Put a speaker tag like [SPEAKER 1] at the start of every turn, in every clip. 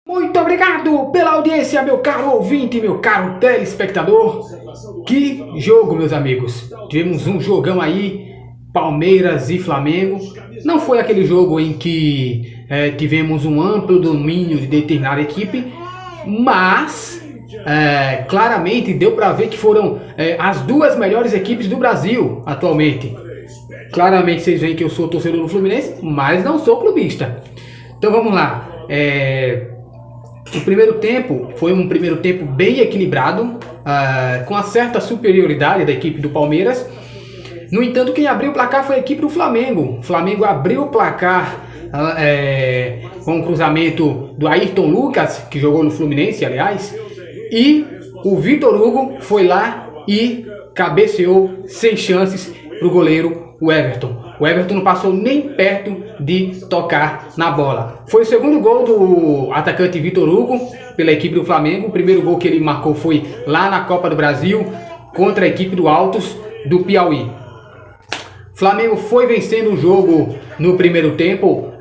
[SPEAKER 1] Muito obrigado pela audiência, meu caro ouvinte, meu caro telespectador. Que jogo, meus amigos. Tivemos um jogão aí, Palmeiras e Flamengo. Não foi aquele jogo em que tivemos um amplo domínio de determinada equipe, mas claramente deu para ver que foram as duas melhores equipes do Brasil atualmente. Claramente vocês veem que eu sou torcedor do Fluminense, mas não sou clubista. Então vamos lá. O primeiro tempo foi um primeiro tempo bem equilibrado, com uma certa superioridade da equipe do Palmeiras. No entanto, quem abriu o placar foi a equipe do Flamengo. O Flamengo abriu o placar com um cruzamento do Ayrton Lucas, que jogou no Fluminense, aliás, e o Vitor Hugo foi lá e cabeceou sem chances para o goleiro Everton. O Everton não passou nem perto de tocar na bola. Foi o segundo gol do atacante Vitor Hugo pela equipe do Flamengo. O primeiro gol que ele marcou foi lá na Copa do Brasil contra a equipe do Altos do Piauí. O Flamengo foi vencendo o jogo no primeiro tempo,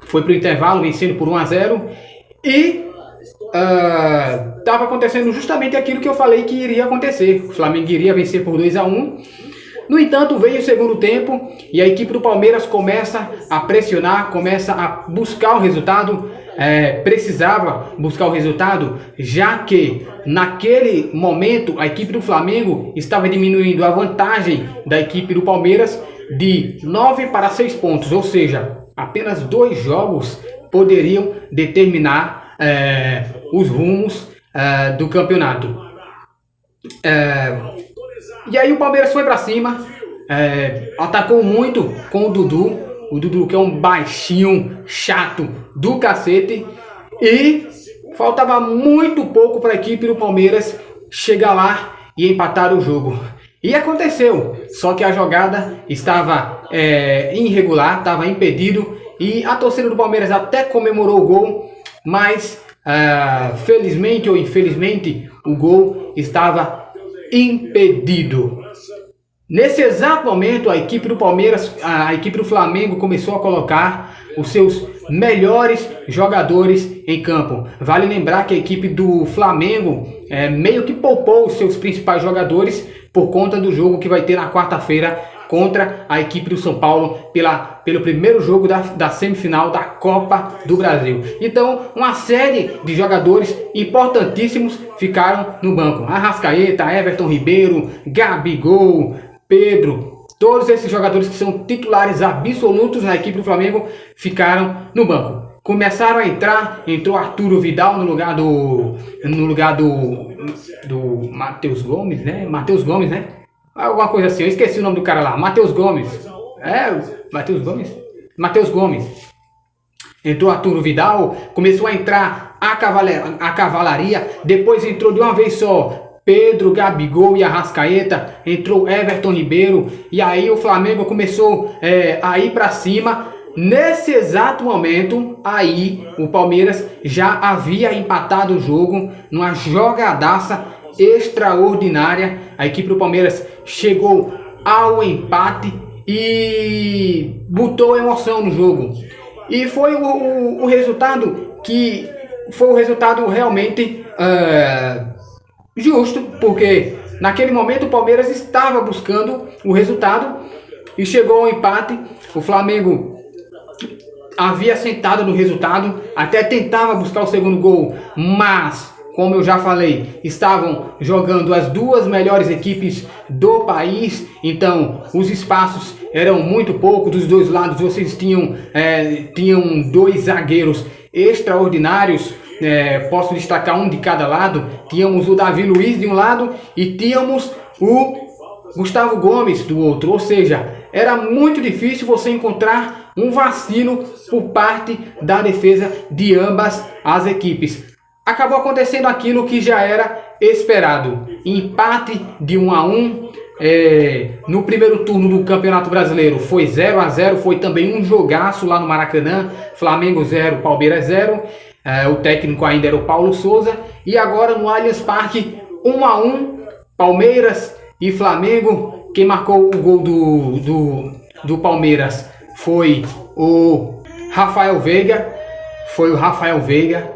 [SPEAKER 1] foi para o intervalo vencendo por 1-0 e estava acontecendo justamente aquilo que eu falei que iria acontecer. O Flamengo iria vencer por 2-1. No entanto, veio o segundo tempo e a equipe do Palmeiras começa a pressionar, começa a buscar o resultado. Precisava buscar o resultado, já que naquele momento a equipe do Flamengo estava diminuindo a vantagem da equipe do Palmeiras de 9 para 6 pontos, ou seja, apenas 2 jogos poderiam determinar os rumos do campeonato. E aí o Palmeiras foi para cima, atacou muito com o Dudu, que é um baixinho chato do cacete, e faltava muito pouco para a equipe do Palmeiras chegar lá e empatar o jogo. E aconteceu, só que a jogada estava irregular, estava impedido, e a torcida do Palmeiras até comemorou o gol, mas felizmente ou infelizmente o gol estava impedido. Nesse exato momento, a equipe do Palmeiras, a equipe do Flamengo começou a colocar os seus melhores jogadores em campo. Vale lembrar que a equipe do Flamengo meio que poupou os seus principais jogadores por conta do jogo que vai ter na quarta-feira contra a equipe do São Paulo pelo primeiro jogo da semifinal da Copa do Brasil. Então, uma série de jogadores importantíssimos ficaram no banco. Arrascaeta, Everton Ribeiro, Gabigol, Pedro, todos esses jogadores que são titulares absolutos na equipe do Flamengo ficaram no banco. Começaram a entrar, entrou Arturo Vidal no lugar do Matheus Gomes, né? Alguma coisa assim, eu esqueci o nome do cara lá, Matheus Gomes. Matheus Gomes. Entrou Arturo Vidal, começou a entrar a cavalaria, depois entrou de uma vez só Pedro, Gabigol e Arrascaeta, entrou Everton Ribeiro, e aí o Flamengo começou a ir para cima. Nesse exato momento, aí o Palmeiras já havia empatado o jogo numa jogadaça extraordinária. A equipe do Palmeiras chegou ao empate e botou emoção no jogo. E foi o resultado que foi o resultado realmente justo, porque naquele momento o Palmeiras estava buscando o resultado e chegou ao empate. O Flamengo havia sentado no resultado, até tentava buscar o segundo gol, mas, como eu já falei, estavam jogando as duas melhores equipes do país, então os espaços eram muito poucos dos dois lados. Vocês tinham 2 zagueiros extraordinários, posso destacar um de cada lado. Tínhamos o Davi Luiz de um lado e tínhamos o Gustavo Gomes do outro, ou seja, era muito difícil você encontrar um vacilo por parte da defesa de ambas as equipes. Acabou acontecendo aquilo que já era esperado, empate de 1-1. No primeiro turno do Campeonato Brasileiro foi 0-0, foi também um jogaço lá no Maracanã. Flamengo 0, Palmeiras 0. O técnico ainda era o Paulo Souza. E agora no Allianz Parque, 1-1, Palmeiras e Flamengo. Quem marcou o gol do Palmeiras foi o Rafael Veiga. foi o Rafael Veiga,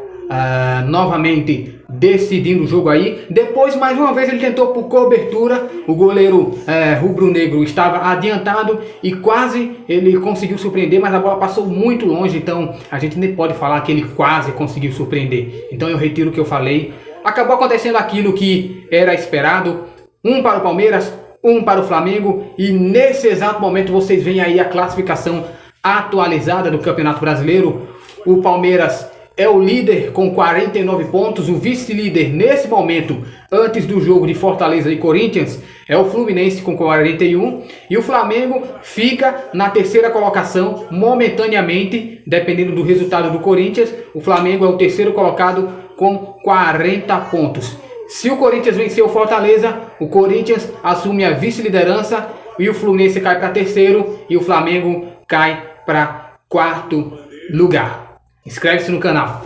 [SPEAKER 1] novamente decidindo o jogo aí. Depois, mais uma vez, ele tentou por cobertura. O goleiro rubro-negro estava adiantado e quase ele conseguiu surpreender, mas a bola passou muito longe, então a gente nem pode falar que ele quase conseguiu surpreender. Então eu retiro o que eu falei. Acabou acontecendo aquilo que era esperado. Um para o Palmeiras, um para o Flamengo, e nesse exato momento vocês veem aí a classificação atualizada do Campeonato Brasileiro. O Palmeiras é o líder com 49 pontos, o vice-líder nesse momento, antes do jogo de Fortaleza e Corinthians, é o Fluminense com 41, e o Flamengo fica na terceira colocação momentaneamente, dependendo do resultado do Corinthians. O Flamengo é o terceiro colocado com 40 pontos. Se o Corinthians vencer o Fortaleza, o Corinthians assume a vice-liderança e o Fluminense cai para terceiro e o Flamengo cai para quarto lugar. Inscreve-se no canal.